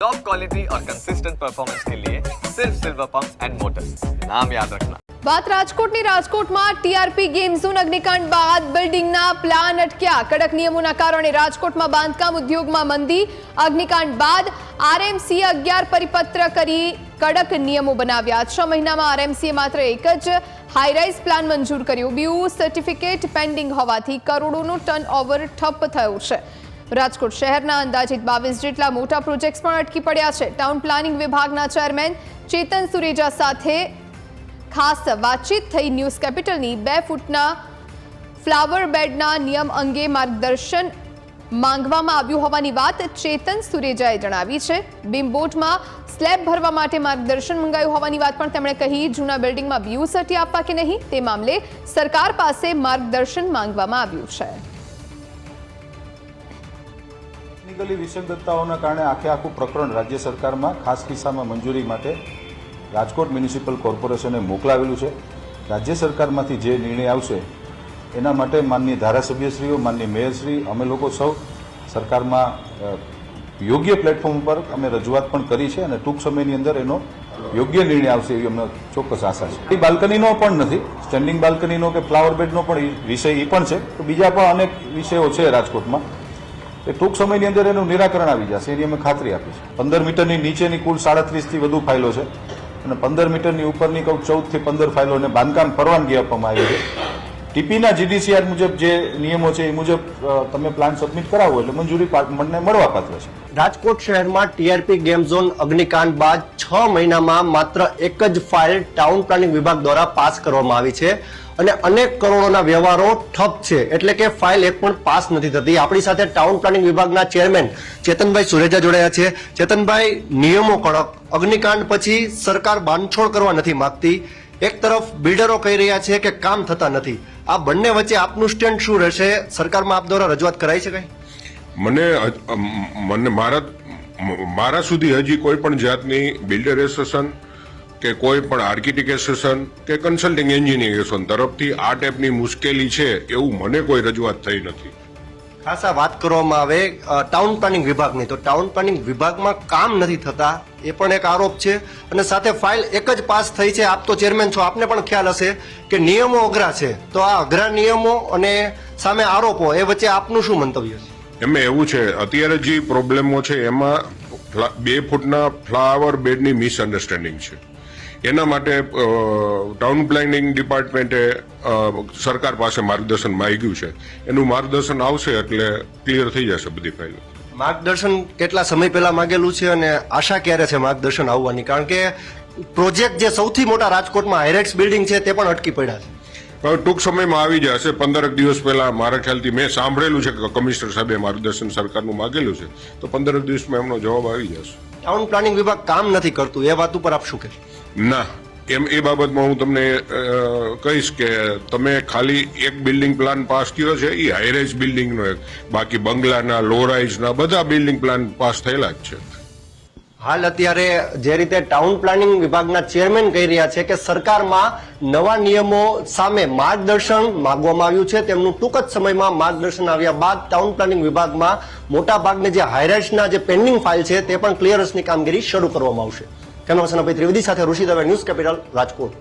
Top quality और consistent performance के लिए सिर्फ सिल्वर पंप्स एंड मोटर्स, नाम याद रखना। વાત રાજકોટની રાજકોટમાં ટીઆરપી ગેમ ઝોન અગ્નિકાંડ બાદ બિલ્ડિંગના પ્લાન અટક્યા। કડક નિયમોના કારણે રાજકોટમાં બાંધકામ ઉદ્યોગમાં મંદી। અગ્નિકાંડ બાદ આરએમસી 11 પરિપત્ર કરી કડક નિયમો બનાવ્યા। 6 મહિનામાં આરએમસીએ માત્ર એક જ હાઈરાઇઝ પ્લાન મંજૂર કર્યો। બીયુ સર્ટિફિકેટ પેન્ડિંગ હોવાથી કરોડોનો ટર્નઓવર ઠપ થયો છે। રાજકોટ શહેરના અંદાજિત 22 જેટલા મોટા પ્રોજેક્ટ્સ પણ અટકી પડ્યા છે। ટાઉન પ્લાનિંગ વિભાગના ચેરમેન ચેતન સુરેજા સાથે ખાસ વાતચીત થઈ। ન્યૂઝ કેપિટલની 2 ફૂટના ફ્લાવર બેડના નિયમ અંગે માર્ગદર્શન માંગવામાં આવ્યું હોવાની વાત ચેતન સુરેજાએ જણાવી છે। બીમબોટમાં સ્લેબ ભરવા માટે માર્ગદર્શન મંગાયું હોવાની વાત પણ તેમણે કહી। જૂના બિલ્ડિંગમાં બીયુ સર્ટી આપવા કે નહીં તે મામલે સરકાર પાસે માર્ગદર્શન માંગવામાં આવ્યું છે। ટેકનિકલી વિસંગતતાઓના કારણે આખું પ્રકરણ રાજ્ય સરકારમાં ખાસ કિસ્સામાં મંજૂરી માટે રાજકોટ મ્યુનિસિપલ કોર્પોરેશને મોકલાવેલું છે। રાજ્ય સરકારમાંથી જે નિર્ણય આવશે એના માટે માનનીય ધારાસભ્યશ્રીઓ, માનનીય મેયરશ્રી, અમે લોકો સૌ સરકારમાં યોગ્ય પ્લેટફોર્મ પર અમે રજૂઆત પણ કરી છે અને ટૂંક સમયની અંદર એનો યોગ્ય નિર્ણય આવશે એવી અમને ચોક્કસ આશા છે। એ બાલ્કનીનો પણ નથી, સ્ટેન્ડિંગ બાલ્કનીનો કે ફ્લાવર બેડનો પણ વિષય એ પણ છે, તો બીજા પણ અનેક વિષયો છે રાજકોટમાં। એ ટૂંક સમયની અંદર એનું નિરાકરણ આવી જશે એની અમે ખાતરી આપી છે। 15 મીટરની નીચેની કુલ 37થી વધુ ફાઇલો છે અને 15 મીટરની ઉપરની કુલ 14 થી 15 ફાઇલોને બાંધકામ પરવાનગી આપવામાં આવી છે। ટીપીના જીડીસીઆર મુજબ જે નિયમો છે એ મુજબ તમે પ્લાન સબમિટ કરાવો એટલે મંજૂરી મને મળવાપાત્ર છે। રાજકોટ શહેરમાં ટીઆરપી ગેમ ઝોન અગ્નિકાંડ બાદ 6 મહિનામાં માત્ર એક જ ફાઇલ ટાઉન પ્લાનિંગ વિભાગ દ્વારા પાસ કરવામાં આવી છે અને અનેક કરોડોના વ્યવહારો ઠપ છે, એટલે કે ફાઇલ એક પણ પાસ નથી થતી। આપણી સાથે ટાઉન પ્લાનિંગ વિભાગના ચેરમેન ચેતનભાઈ સુરેજા જોડાયા છે। ચેતનભાઈ, નિયમો કડક, અગ્નિકાંડ પછી સરકાર બાંધછોડ કરવા નથી માંગતી, એક તરફ બિલ્ડરો કહી રહ્યા છે કે કામ થતા નથી, આ બંને વચ્ચે આપનું સ્ટેન્ડ શું રહેશે? સરકારમાં આપ દ્વારા રજૂઆત કરાઈ શકાય? મને મારા સુધી હજી કોઈ પણ જાતની બિલ્ડર એસોસિએશન કે કોઈ પણ આર્કિટેક્ટ એસોસિએશન કે કન્સલ્ટિંગ એન્જિનિયર એસોસિએશન તરફથી આ ટાઈપની મુશ્કેલી છે એવું મને કોઈ રજૂઆત થઈ નથી। ખાસ આ વાત કરવામાં આવે ટાઉન પ્લાનિંગ વિભાગની, તો ટાઉન પ્લાનિંગ વિભાગમાં કામ નથી થતા એ પણ એક આરોપ છે અને સાથે ફાઇલ એક જ પાસ થઈ છે। આપ તો ચેરમેન છો, આપને પણ ખ્યાલ હશે કે નિયમો અઘરા છે, તો આ અઘરા નિયમો અને સામે આરોપો એ વચ્ચે આપનું શું મંતવ્ય છે? એમાં એવું છે, અત્યારે જે પ્રોબ્લેમો છે એમાં 2 ફૂટના ફ્લાવર બેડની મિસઅન્ડરસ્ટેન્ડિંગ છે। એના માટે ટાઉન પ્લાનિંગ ડિપાર્ટમેન્ટે સરકાર પાસે માર્ગદર્શન માંગ્યું છે। એનું માર્ગદર્શન આવશે એટલે ક્લિયર થઈ જશે બધી ફાઇલો। માર્ગદર્શન કેટલા સમય પહેલા માંગેલું છે અને આશા ક્યારે છે માર્ગદર્શન આવવાની? કારણ કે પ્રોજેક્ટ જે સૌથી મોટા રાજકોટમાં હાઈરાઇટ્સ બિલ્ડિંગ છે તે પણ અટકી પડ્યા છે। ટૂંક સમયમાં આવી જશે। 15 દિવસ પહેલા મારા ખ્યાલથી મેં સાંભળેલું છે કે કમિશનર સાહેબે માર્ગદર્શન સરકારનું માંગેલું છે, તો 15 દિવસમાં એમનો જવાબ આવી જશે। ટાઉન પ્લાનિંગ વિભાગ કામ નથી કરતું એ વાત ઉપર આપ શું કહેશો? ના, એ બાબતમાં હું તમને કહીશ કે તમે ખાલી એક બિલ્ડિંગ પ્લાન પાસ કર્યો છે, એ હાઈરાઇઝ બિલ્ડિંગનો એક, બાકી બંગલાના, લોરાઇઝના બધા બિલ્ડિંગ પ્લાન પાસ થયેલા જ છે। હાલ અત્યારે જે રીતે ટાઉન પ્લાનિંગ વિભાગના ચેરમેન કહી રહ્યા છે કે સરકારમાં નવા નિયમો સામે માર્ગદર્શન માંગવામાં આવ્યું છે, તેમનું ટૂંક જ સમયમાં માર્ગદર્શન આવ્યા બાદ ટાઉન પ્લાનિંગ વિભાગમાં મોટા ભાગની જે હાઈરાઇટ્સના જે પેન્ડિંગ ફાઇલ છે તે પણ ક્લિયરન્સની કામગીરી શરૂ કરવામાં આવશે। કેમેરા પર્સન અભય ત્રિવેદી સાથે ઋષિ દવે, ન્યૂઝ કેપિટલ, રાજકોટ।